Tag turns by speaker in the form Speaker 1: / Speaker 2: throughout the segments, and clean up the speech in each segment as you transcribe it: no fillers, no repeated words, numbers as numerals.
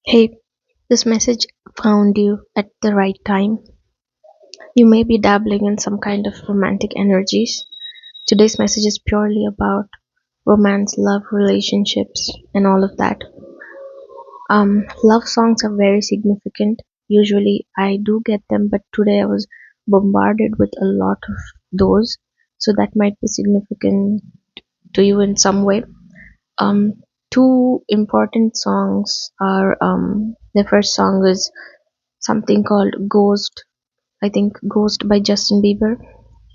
Speaker 1: Hey, this message found you at the right time. You may be dabbling in some kind of romantic energies. Today's message is purely about romance, love, relationships, and all of that. Love songs are very significant. Usually I do get them, but today I was bombarded with a lot of those, so that might be significant to you in some way. Um, Two important songs are the first song is something called Ghost, I think Ghost by Justin Bieber,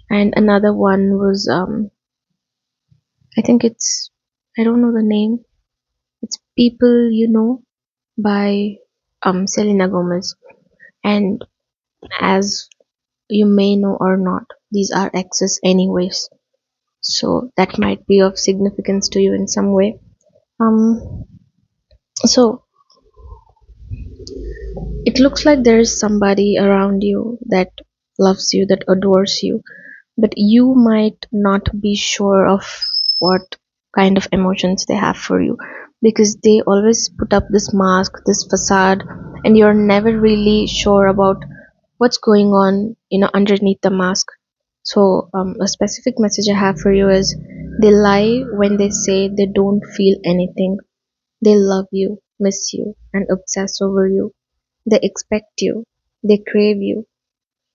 Speaker 1: and another one was I think it's I don't know the name. It's People You Know by Selena Gomez. And as you may know or not, these are exes anyways. So that might be of significance to you in some way. Um so it looks like there is somebody around you that loves you, that adores you, but you might not be sure of what kind of emotions they have for you, because they always put up this mask, this facade, and you're never really sure about what's going on, underneath the mask. So, a specific message I have for you is they lie when they say they don't feel anything. They love you, miss you, and obsess over you. They expect you. They crave you.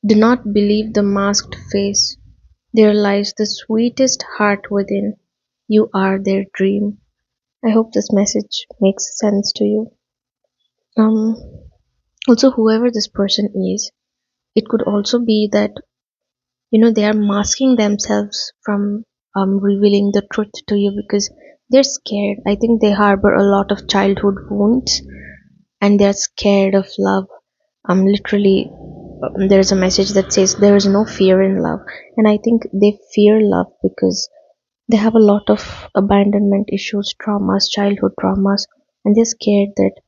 Speaker 1: Do not believe the masked face. There lies the sweetest heart within. You are their dream. I hope this message makes sense to you. Um, Also, whoever this person is, it could also be that they are masking themselves from revealing the truth to you because they're scared. I think they harbor a lot of childhood wounds and they're scared of love. Literally, there's a message that says there is no fear in love, and I think they fear love because they have a lot of abandonment issues, traumas, childhood traumas, and they're scared that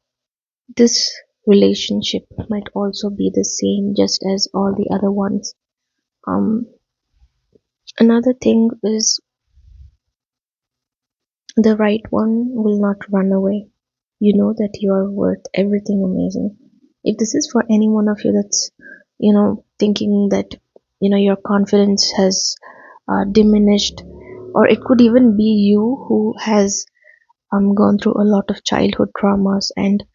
Speaker 1: this relationship might also be the same just as all the other ones. Um, Another thing is the right one will not run away. You know that you are worth everything amazing. If this is for any one of you that's, thinking that, your confidence has diminished, or it could even be you who has gone through a lot of childhood traumas and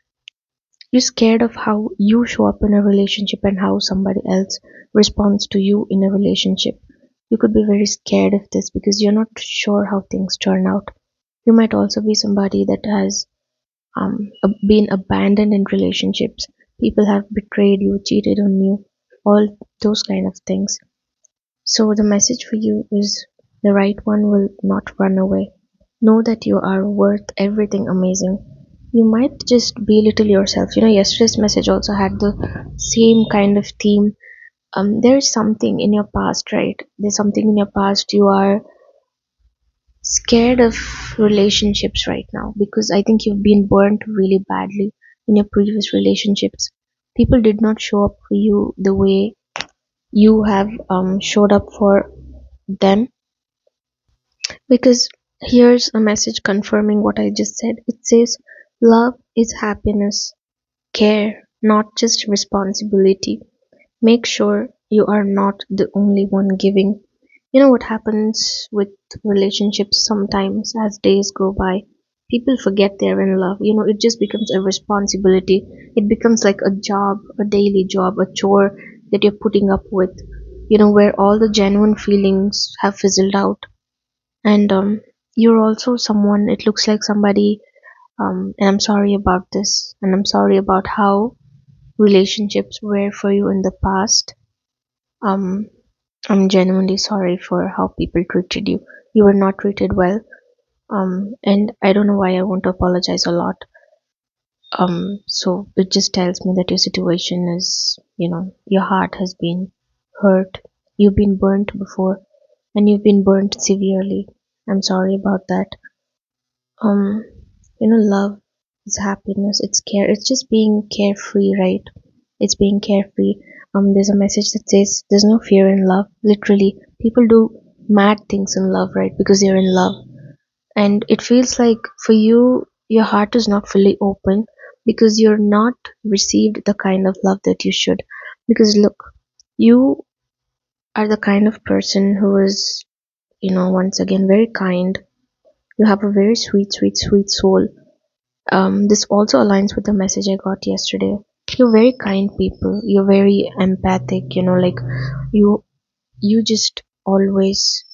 Speaker 1: you're scared of how you show up in a relationship and how somebody else responds to you in a relationship. You could be very scared of this because you're not sure how things turn out. You might also be somebody that has been abandoned in relationships. People have betrayed you, cheated on you, all those kind of things. So the message for you is the right one will not run away. Know that you are worth everything amazing. You might just belittle yourself. Yesterday's message also had the same kind of theme. There's something in your past, right? There's something in your past you are scared of relationships right now because I think you've been burnt really badly in your previous relationships. People did not show up for you the way you have showed up for them, because here's a message confirming what I just said. It says love is happiness, care, not just responsibility. Make sure you are not the only one giving. You know what happens with relationships sometimes as days go by? People forget they're in love. It just becomes a responsibility. It becomes like a job, a daily job, a chore that you're putting up with, where all the genuine feelings have fizzled out. And you're also someone, it looks like somebody, and I'm sorry about this, and I'm sorry about how relationships were for you in the past. Um, I'm genuinely sorry for how people treated you. You were not treated well. And I don't know why I want to apologize a lot. So it just tells me that your situation is, your heart has been hurt. You've been burnt before, and you've been burnt severely. I'm sorry about that. Um, Love is happiness. It's care. It's just being carefree, right? It's being carefree. There's a message that says there's no fear in love. Literally, people do mad things in love, right? Because they're in love, and it feels like for you, your heart is not fully open. because you're not received the kind of love that you should. Because look, you are the kind of person who is, once again, very kind. You have a very sweet, sweet, sweet soul. This also aligns with the message I got yesterday. You're very kind people. You're very empathic. Like you, you just always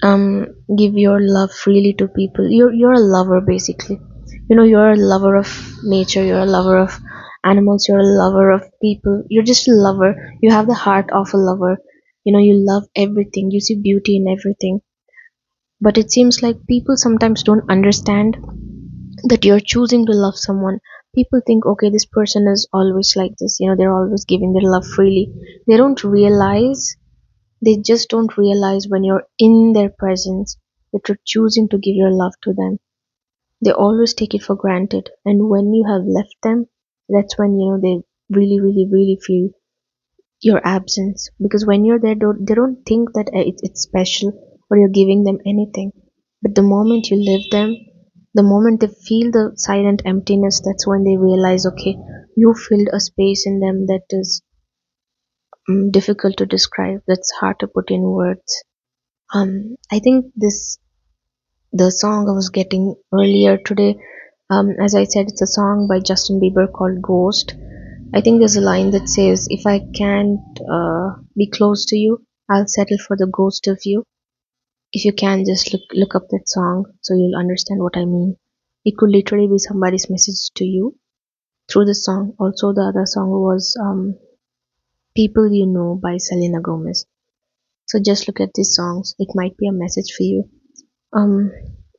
Speaker 1: give your love freely to people. You're a lover basically. You're a lover of nature. You're a lover of animals. You're a lover of people. You're just a lover. You have the heart of a lover. You love everything. You see beauty in everything. But it seems like people sometimes don't understand that you're choosing to love someone. People think, okay, this person is always like this. They're always giving their love freely. They don't realize, they just don't realize when you're in their presence that you're choosing to give your love to them. They always take it for granted. And when you have left them, that's when, they really, really, really feel your absence. Because when you're there, they don't think that it's special or you're giving them anything. But the moment you leave them, the moment they feel the silent emptiness, that's when they realize, okay, you filled a space in them that is difficult to describe, that's hard to put in words. I think the song I was getting earlier today, as I said, it's a song by Justin Bieber called Ghost. I think there's a line that says, if I can't be close to you, I'll settle for the ghost of you. If you can, just look up that song so you'll understand what I mean. It could literally be somebody's message to you through the song. Also, the other song was People You Know by Selena Gomez. So just look at these songs. It might be a message for you. Um,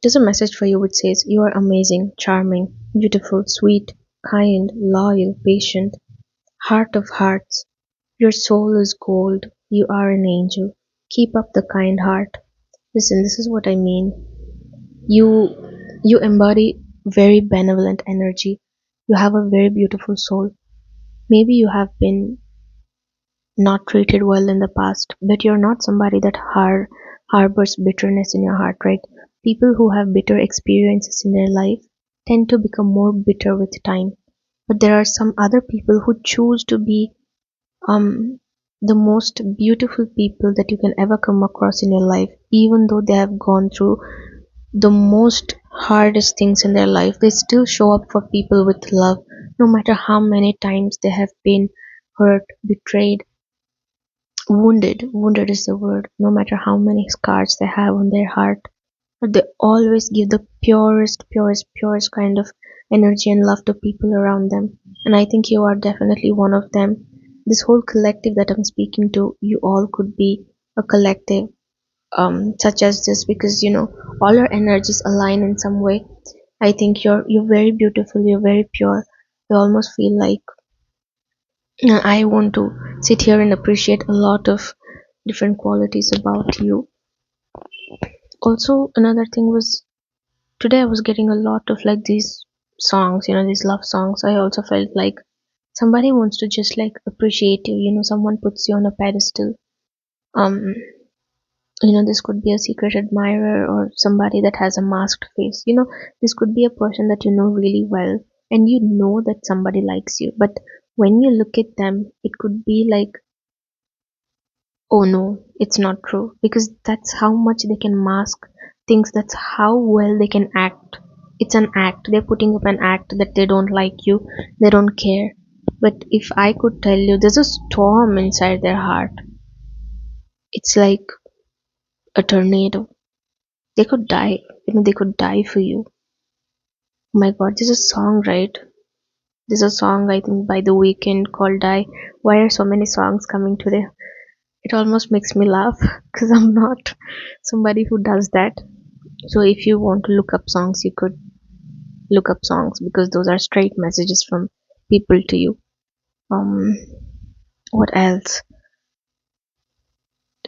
Speaker 1: there's a message for you which says, you are amazing, charming, beautiful, sweet, kind, loyal, patient, heart of hearts. Your soul is gold. You are an angel. Keep up the kind heart. Listen, this is what I mean. You embody very benevolent energy. You have a very beautiful soul. Maybe you have been not treated well in the past, but you're not somebody that harbors bitterness in your heart, right? People who have bitter experiences in their life tend to become more bitter with time. But there are some other people who choose to be um the most beautiful people that you can ever come across in your life, even though they have gone through the most hardest things in their life. They still show up for people with love, no matter how many times they have been hurt, betrayed, wounded is the word, no matter how many scars they have on their heart. But they always give the purest, purest, purest kind of energy and love to people around them. And I think you are definitely one of them. This whole collective that I'm speaking to, you all could be a collective such as this, because all your energies align in some way. I think you're very beautiful, you're very pure. I almost feel like I want to sit here and appreciate a lot of different qualities about you. Also, another thing was, today I was getting a lot of like these songs, these love songs. I also felt like somebody wants to just like appreciate you, someone puts you on a pedestal. Um, this could be a secret admirer or somebody that has a masked face. This could be a person that you know really well, and you know that somebody likes you. But when you look at them, it could be like, oh no, it's not true. Because that's how much they can mask things, that's how well they can act. It's an act. They're putting up an act that they don't like you, they don't care. But if I could tell you, there's a storm inside their heart. It's like a tornado. They could die. They could die for you. Oh my god, there's a song, right? There's a song, I think, by The Weekend called Die. Why are so many songs coming today? It almost makes me laugh because I'm not somebody who does that. So if you want to look up songs, you could look up songs because those are straight messages from people to you. Um, what else?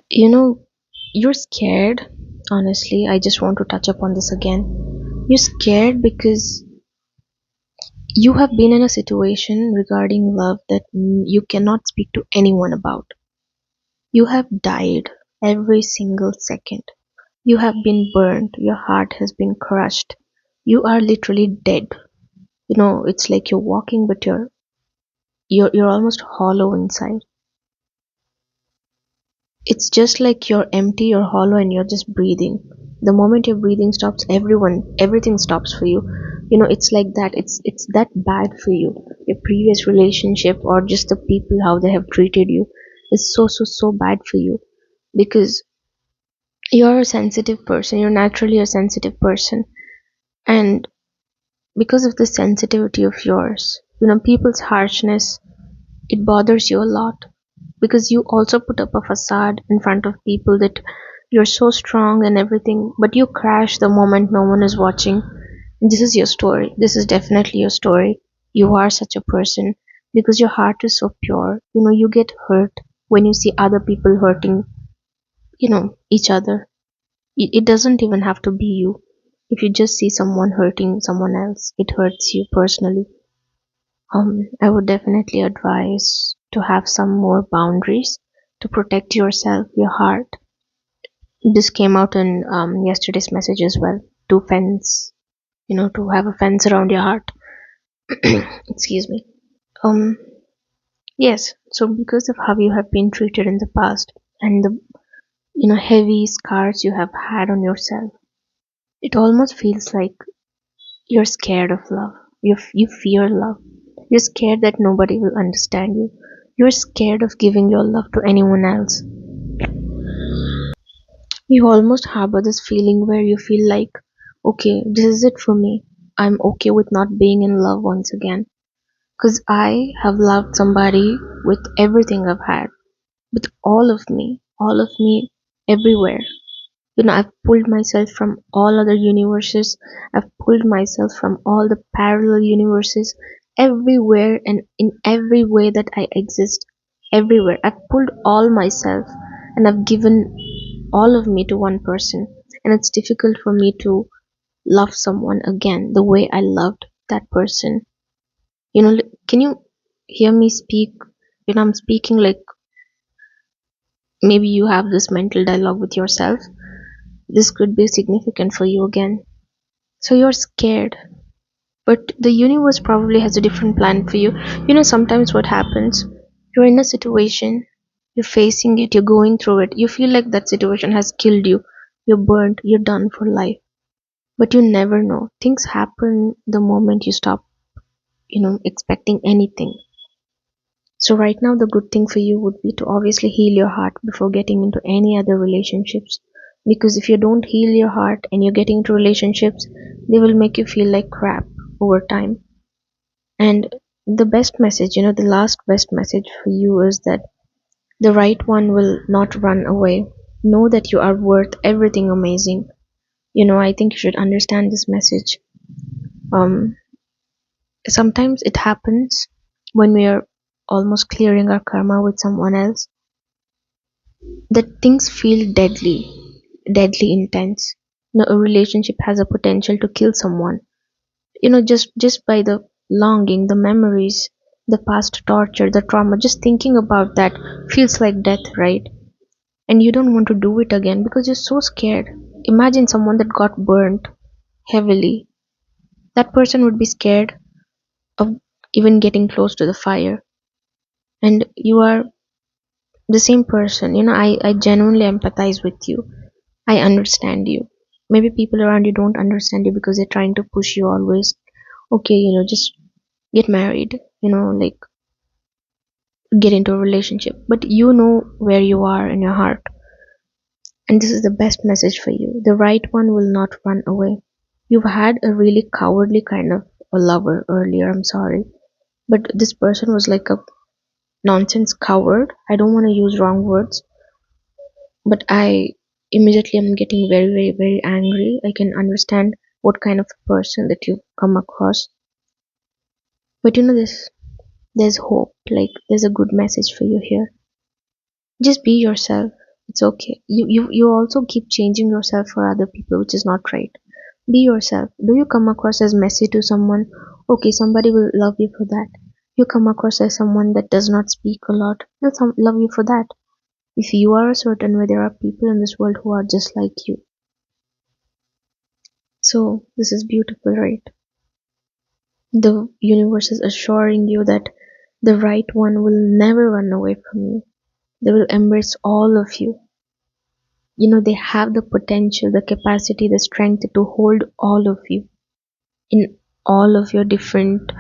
Speaker 1: You know, you're scared. Honestly, I just want to touch upon this again. You're scared because you have been in a situation regarding love that you cannot speak to anyone about. You have died every single second. You have been burned. Your heart has been crushed. You are literally dead. It's like you're walking, but you're almost hollow inside. It's just like you're empty, you're hollow, and you're just breathing. The moment your breathing stops, everything stops for you. It's like that. It's that bad for you. Your previous relationship or just the people how they have treated you is so bad for you, because you're a sensitive person. You're naturally a sensitive person, and because of the sensitivity of yours, people's harshness, it bothers you a lot, because you also put up a facade in front of people that you're so strong and everything, but you crash the moment no one is watching. And this is your story. This is definitely your story. You are such a person because your heart is so pure. You get hurt when you see other people hurting, each other. It doesn't even have to be you. If you just see someone hurting someone else, it hurts you personally. I would definitely advise to have some more boundaries to protect yourself, your heart. This came out in yesterday's message as well. To fence, to have a fence around your heart. Excuse me. Um, yes. So because of how you have been treated in the past and the heavy scars you have had on yourself, it almost feels like you're scared of love. You fear love. You're scared that nobody will understand you. You're scared of giving your love to anyone else. You almost harbor this feeling where you feel like, okay, this is it for me. I'm okay with not being in love once again. Because I have loved somebody with everything I've had, with all of me, everywhere. I've pulled myself from all other universes. I've pulled myself from all the parallel universes, everywhere and in every way that I exist. Everywhere. I've pulled all myself and I've given all of me to one person. And it's difficult for me to love someone again the way I loved that person. Can you hear me speak? I'm speaking like maybe you have this mental dialogue with yourself. This could be significant for you again. So you're scared, but the universe probably has a different plan for you. Sometimes what happens, you're in a situation, you're facing it, you're going through it, you feel like that situation has killed you, you're burnt, you're done for life. But you never know. Things happen the moment you stop, expecting anything. So right now the good thing for you would be to obviously heal your heart before getting into any other relationships. Because if you don't heal your heart and you're getting into relationships, they will make you feel like crap over time. And the best message, the last best message for you is that the right one will not run away. Know that you are worth everything amazing. I think you should understand this message. Um, Sometimes it happens when we are almost clearing our karma with someone else that things feel deadly intense. A relationship has a potential to kill someone. Just by the longing, the memories, the past torture, the trauma, just thinking about that feels like death, right? And you don't want to do it again because you're so scared. Imagine someone that got burnt heavily. That person would be scared of even getting close to the fire. And you are the same person. I genuinely empathize with you. I understand you. Maybe people around you don't understand you because they're trying to push you always. Okay, just get married, like get into a relationship. But you know where you are in your heart. And this is the best message for you. The right one will not run away. You've had a really cowardly kind of a lover earlier, I'm sorry. But this person was like a nonsense coward. I don't want to use wrong words, but I immediately am getting very angry. I can understand what kind of person that you've come across. But this, there's hope. Like there's a good message for you here. Just be yourself. It's okay. You also keep changing yourself for other people, which is not right. Be yourself. Do you come across as messy to someone? Okay, somebody will love you for that. You come across as someone that does not speak a lot. They'll love you for that. If you are a certain way, there are people in this world who are just like you. So this is beautiful, right? The universe is assuring you that the right one will never run away from you. They will embrace all of you. They have the potential, the capacity, the strength to hold all of you in all of your different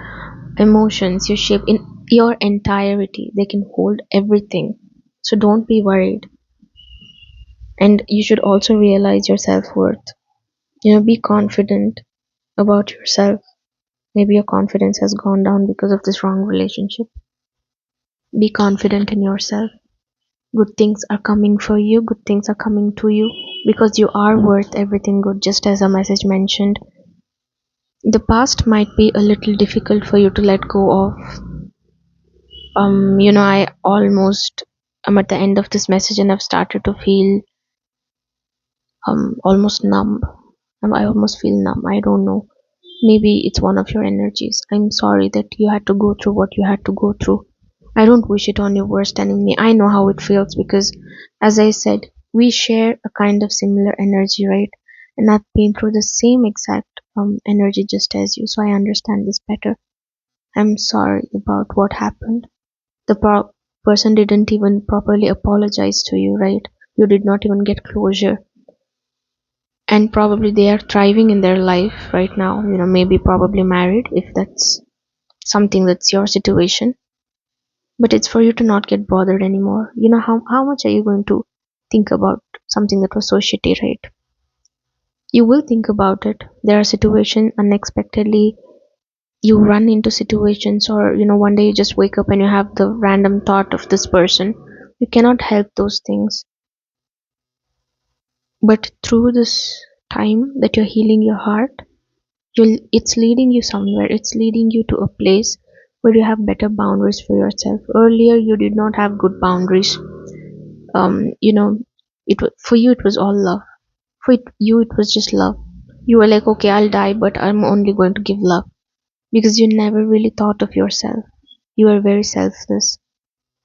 Speaker 1: emotions, your shape, in your entirety. They can hold everything. So don't be worried. And you should also realize your self worth. Be confident about yourself. Maybe your confidence has gone down because of this wrong relationship. Be confident in yourself. Good things are coming for you, good things are coming to you because you are worth everything good, just as a message mentioned. The past might be a little difficult for you to let go of. I almost am at the end of this message and I've started to feel almost numb. I almost feel numb. I don't know. Maybe it's one of your energies. I'm sorry that you had to go through what you had to go through. I don't wish it on your worst enemy. I know how it feels because, as I said, we share a kind of similar energy, right? And I've been through the same exact energy just as you, so I understand this better. I'm sorry about what happened. The person didn't even properly apologize to you, right? You did not even get closure, and probably they are thriving in their life right now. Maybe probably married if that's something that's your situation. But it's for you to not get bothered anymore. How much are you going to think about something that was so shitty, right? You will think about it. There are situations unexpectedly you run into situations, or one day you just wake up and you have the random thought of this person. You cannot help those things. But through this time that you're healing your heart, it's leading you somewhere. It's leading you to a place where you have better boundaries for yourself. Earlier you did not have good boundaries. You know for you it was all love. You it was just love. You were like, okay, I'll die, but I'm only going to give love, because you never really thought of yourself. You are very selfless.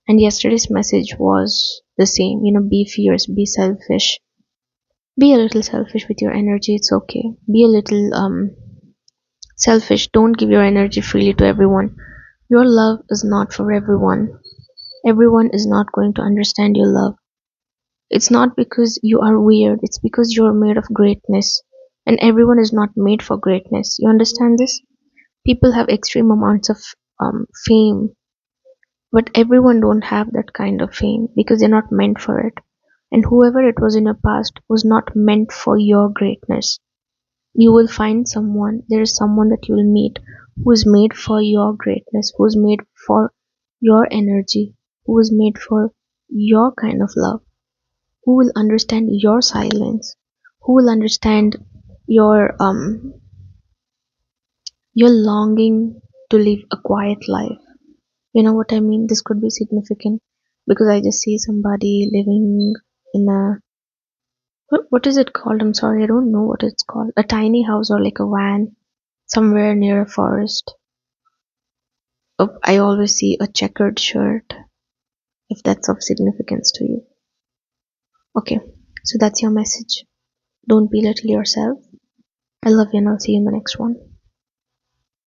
Speaker 1: And yesterday's message was the same. Be fierce, be selfish, be a little selfish with your energy. It's okay. Be a little selfish. Don't give your energy freely to everyone. Your love is not for everyone. Everyone is not going to understand your love. It's not because you are weird, it's because you're made of greatness. And everyone is not made for greatness. You understand this? People have extreme amounts of fame, but everyone don't have that kind of fame because they're not meant for it. And whoever it was in your past was not meant for your greatness. You will find someone, there is someone that you will meet who is made for your greatness, who is made for your energy, who is made for your kind of love, who will understand your silence, who will understand your longing to live a quiet life. You know what I mean? This could be significant because I just see somebody living in a, what is it called? I'm sorry, I don't know what it's called. A tiny house or like a van somewhere near a forest. I always see a checkered shirt, if that's of significance to you. Okay, so that's your message. Don't belittle yourself. I love you and I'll see you in the next one.